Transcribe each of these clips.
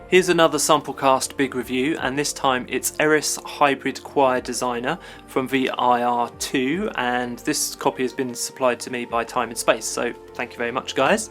Here's another Samplecast big review, and this time it's Aeris Hybrid Choir Designer from Vir2, and this copy has been supplied to me by Time and Space, so thank you very much guys.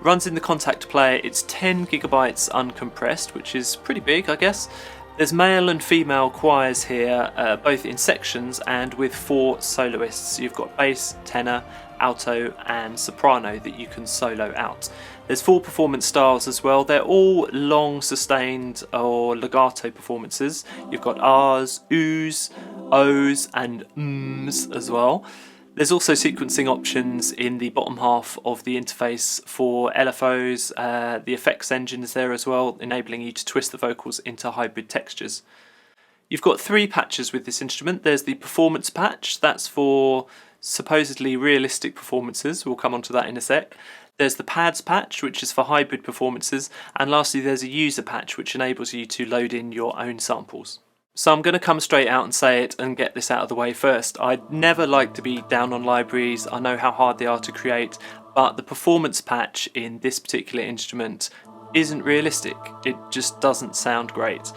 Runs in the Contact player, it's 10 gigabytes uncompressed, which is pretty big I guess. There's male and female choirs here, both in sections and with 4 soloists. You've got bass, tenor, alto and soprano that you can solo out. There's 4 performance styles as well. They're all long sustained or legato performances. You've got R's, O's, O's and M's as well. There's also sequencing options in the bottom half of the interface for LFOs. The effects engine is there as well, enabling you to twist the vocals into hybrid textures. You've got 3 patches with this instrument. There's the performance patch, that's for supposedly realistic performances. We'll come on to that in a sec. There's the pads patch, which is for hybrid performances. And lastly, there's a user patch, which enables you to load in your own samples. So I'm going to come straight out and say it and get this out of the way first. I'd never like to be down on libraries. I know how hard they are to create, but the performance patch in this particular instrument isn't realistic. It just doesn't sound great.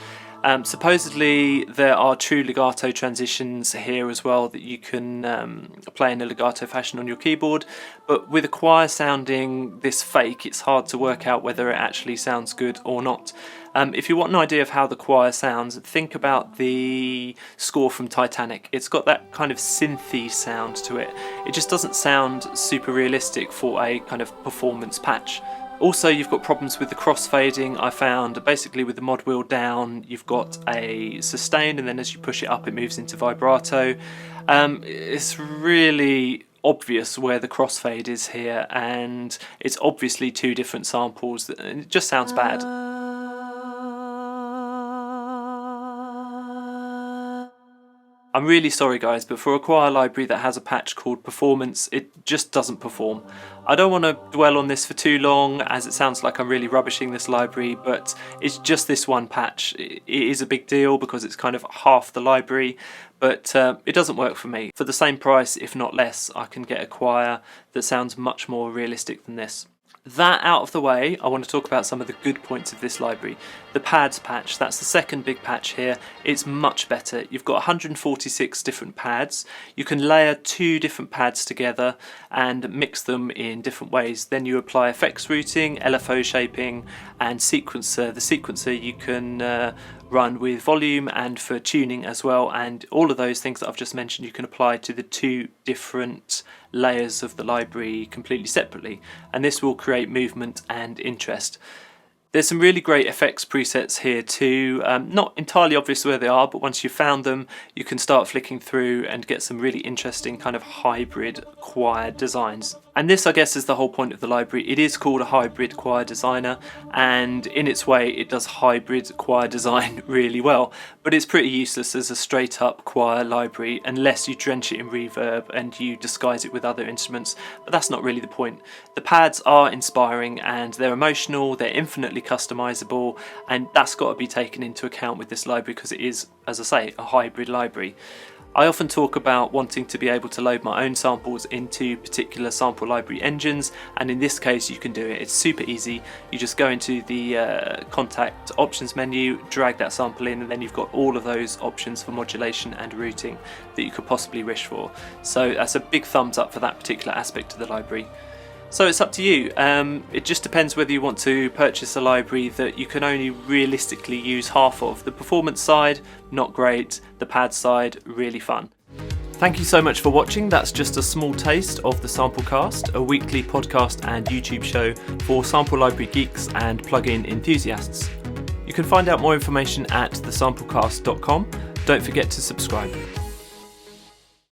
Supposedly there are true legato transitions here as well that you can play in a legato fashion on your keyboard, but with a choir sounding this fake, it's hard to work out whether it actually sounds good or not. If you want an idea of how the choir sounds, think about the score from Titanic. It's got that kind of synthy sound to it. It just doesn't sound super realistic for a kind of performance patch. Also, you've got problems with the crossfading. I found basically with the mod wheel down, you've got a sustain, and then as you push it up, it moves into vibrato. It's really obvious where the crossfade is here, and it's obviously 2 different samples. It just sounds bad. I'm really sorry guys, but for a choir library that has a patch called Performance, it just doesn't perform. I don't want to dwell on this for too long, as it sounds like I'm really rubbishing this library, but it's just this one patch. It is a big deal because it's kind of half the library, but it doesn't work for me. For the same price, if not less, I can get a choir that sounds much more realistic than this. That out of the way, I want to talk about some of the good points of this library. The pads patch, that's the second big patch here. It's much better. You've got 146 different pads. You can layer 2 different pads together and mix them in different ways. Then you apply effects routing, LFO shaping and sequencer. The sequencer you can run with volume and for tuning as well, and all of those things that I've just mentioned you can apply to the 2 different layers of the library completely separately, and this will create movement and interest. There's some really great effects presets here too, not entirely obvious where they are, but once you've found them you can start flicking through and get some really interesting kind of hybrid choir designs. And this I guess is the whole point of the library. It is called a hybrid choir designer, and in its way it does hybrid choir design really well, but it's pretty useless as a straight up choir library unless you drench it in reverb and you disguise it with other instruments, but that's not really the point. The pads are inspiring and they're emotional, they're infinitely customizable, and that's got to be taken into account with this library because it is, as I say, a hybrid library. I often talk about wanting to be able to load my own samples into particular sample library engines, and in this case you can do it. It's super easy. You just go into the Contact options menu, drag that sample in, and then you've got all of those options for modulation and routing that you could possibly wish for. So that's a big thumbs up for that particular aspect of the library. So it's up to you. It just depends whether you want to purchase a library that you can only realistically use half of. The performance side, not great. The pad side, really fun. Thank you so much for watching. That's just a small taste of the Samplecast, a weekly podcast and YouTube show for sample library geeks and plugin enthusiasts. You can find out more information at thesamplecast.com. Don't forget to subscribe.